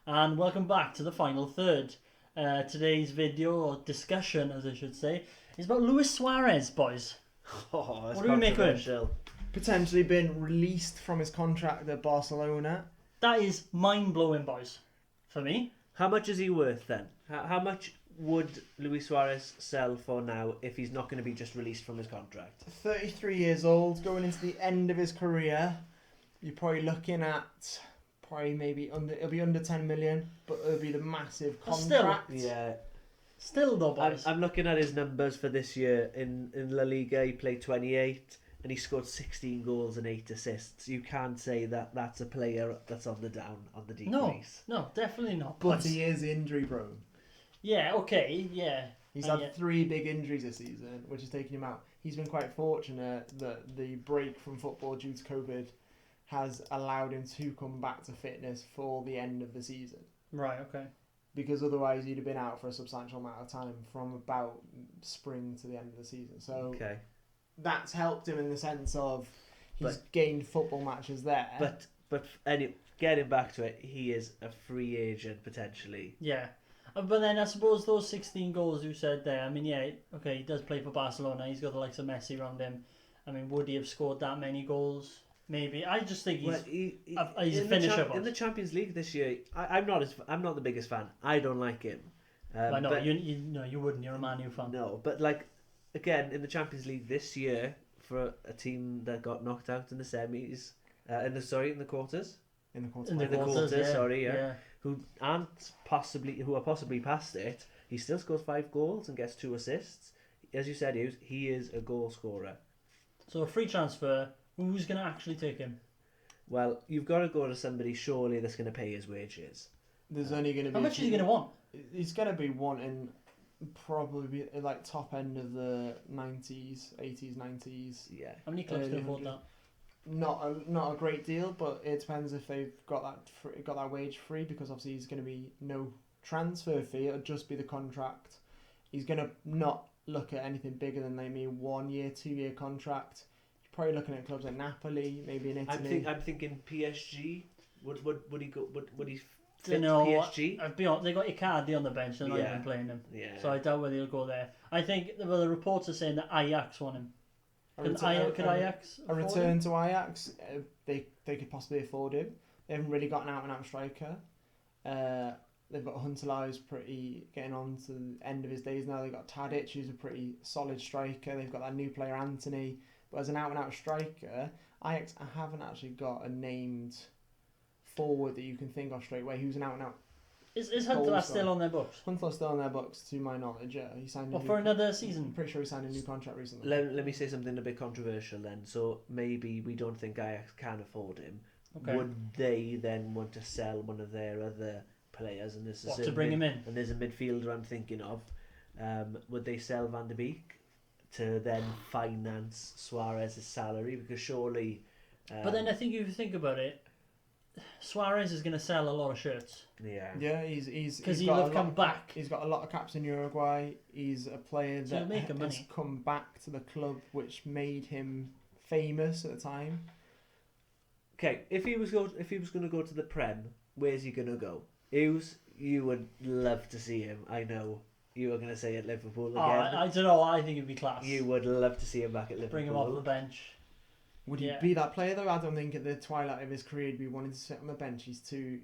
and welcome back to the final third. Today's video, or discussion as I should say, is about Luis Suarez, boys. Oh, that's What do we make of it? controversial. Potentially been released from his contract at Barcelona. That is mind-blowing, boys, for me. How much is he worth then? How much would Luis Suarez sell for now if he's not going to be just released from his contract? 33 years old, going into the end of his career. You're probably looking at it'll be under 10 million, but it'll be the massive But still. contract. Yeah, Still though, boys. I'm looking at his numbers for this year. In La Liga, he played 28 and he scored 16 goals and 8 assists. You can't say that that's a player that's on the decrease. No, definitely not. But he is injury prone. Yeah, okay, yeah. He's had 3 big injuries this season, which has taken him out. He's been quite fortunate that the break from football due to COVID has allowed him to come back to fitness for the end of the season. Right, okay. Because otherwise he'd have been out for a substantial amount of time from about spring to the end of the season. So Okay, that's helped him in the sense of he's gained football matches there. but getting back to it, he is a free agent potentially. Yeah. But then I suppose those 16 goals you said there, I mean, yeah, okay, he does play for Barcelona. He's got the likes of Messi around him. I mean, would he have scored that many goals? Maybe. I just think he's a finisher. In the Champions League this year, I'm not the biggest fan. I don't like him. I know, you wouldn't. You're a Man U fan. No, but again, in the Champions League this year, for a team that got knocked out in the semis, in the quarters. In the quarters. In the quarters, yeah. Who are possibly past it. He still scores 5 goals and gets 2 assists. As you said, he is a goal scorer. So a free transfer. Who's going to actually take him? Well, you've got to go to somebody surely that's going to pay his wages. There's only going to be. How much is he going to want? He's going to be wanting probably like top end of the 90s, 80s, 90s. Yeah. How many clubs can afford that? Not a great deal, but it depends if they've got that wage free, because obviously he's going to be no transfer fee. It'll just be the contract. He's going to not look at anything bigger than maybe 1 year, 2 year contract. You're probably looking at clubs like Napoli, maybe in Italy. I'm thinking PSG. Would he go? Would he fit You know, PSG? I'd be honest, they got Icardi on the bench. They're not even playing him. Yeah. So I doubt whether he'll go there. I think the reports are saying that Ajax want him. Could Ajax a return to Ajax? They could possibly afford him. They haven't really got an out-and-out striker. They've got Huntelaar, who's pretty getting on to the end of his days now. They've got Tadic, who's a pretty solid striker. They've got that new player, Anthony. But as an out-and-out striker, Ajax haven't actually got a named forward that you can think of straight away who's an out-and-out. Is Huntelaar still on their books? Huntelaar's still on their books, to my knowledge, yeah. He signed for another season? I'm pretty sure he signed a new contract recently. Let me say something a bit controversial then. So maybe we don't think Ajax can afford him. Okay. Would they then want to sell one of their other players? And this is to bring him in? And there's a midfielder I'm thinking of. Would they sell Van der Beek to then finance Suarez's salary? Because surely... but then I think if you think about it, Suarez is going to sell a lot of shirts. Yeah, he's because he'll have come back. He's got a lot of caps in Uruguay. He's a player that has come back to the club, which made him famous at the time. Okay, if he was going to go to the Prem, where's he going to go? You would love to see him. I know you were going to say at Liverpool again. I don't know. I think it'd be class. You would love to see him back at Liverpool. Bring him off the bench. Would he be that player though? I don't think at the twilight of his career he'd be wanting to sit on the bench. He's too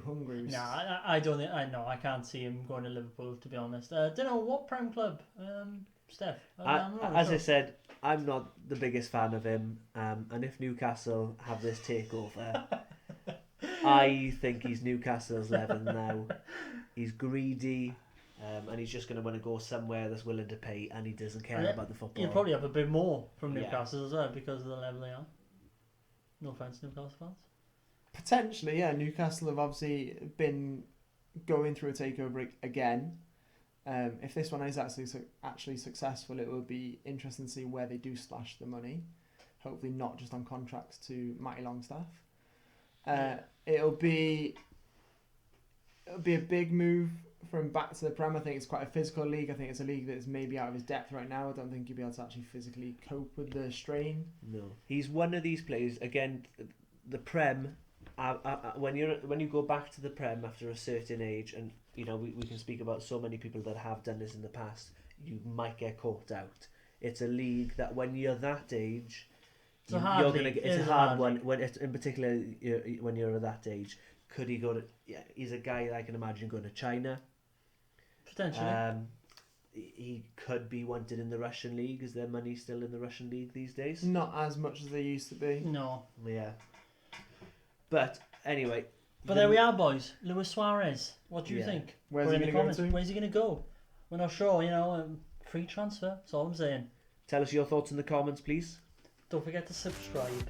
hungry. No, I don't think. I can't see him going to Liverpool, to be honest. Don't know what Prem club, Steph. I said, I'm not the biggest fan of him. And if Newcastle have this takeover, I think he's Newcastle's level now. He's greedy. And he's just going to want to go somewhere that's willing to pay, and he doesn't care about the football. He'll probably have a bit more from Newcastle as well because of the level they are. No offence, Newcastle fans. Potentially, yeah. Newcastle have obviously been going through a takeover again. If this one is actually successful, it will be interesting to see where they do slash the money. Hopefully not just on contracts to Matty Longstaff. It'll be a big move from back to the Prem. I think it's quite a physical league. I think it's a league that is maybe out of his depth right now. I don't think he'll be able to actually physically cope with the strain. No. He's one of these players, again, the Prem when you go back to the Prem after a certain age, and you know we can speak about so many people that have done this in the past, you might get caught out. It's a league that when you're that age, it's a hard one. When in particular when you're that age, could he go to? Yeah, he's a guy that I can imagine going to China. Potentially. He could be wanted in the Russian league. Is there money still in the Russian league these days? Not as much as they used to be. No. Yeah. But anyway. But there we are, boys. Luis Suarez. What do you think? Where's he going to go to? Where's he going to go? We're not sure, you know. Free transfer. That's all I'm saying. Tell us your thoughts in the comments, please. Don't forget to subscribe.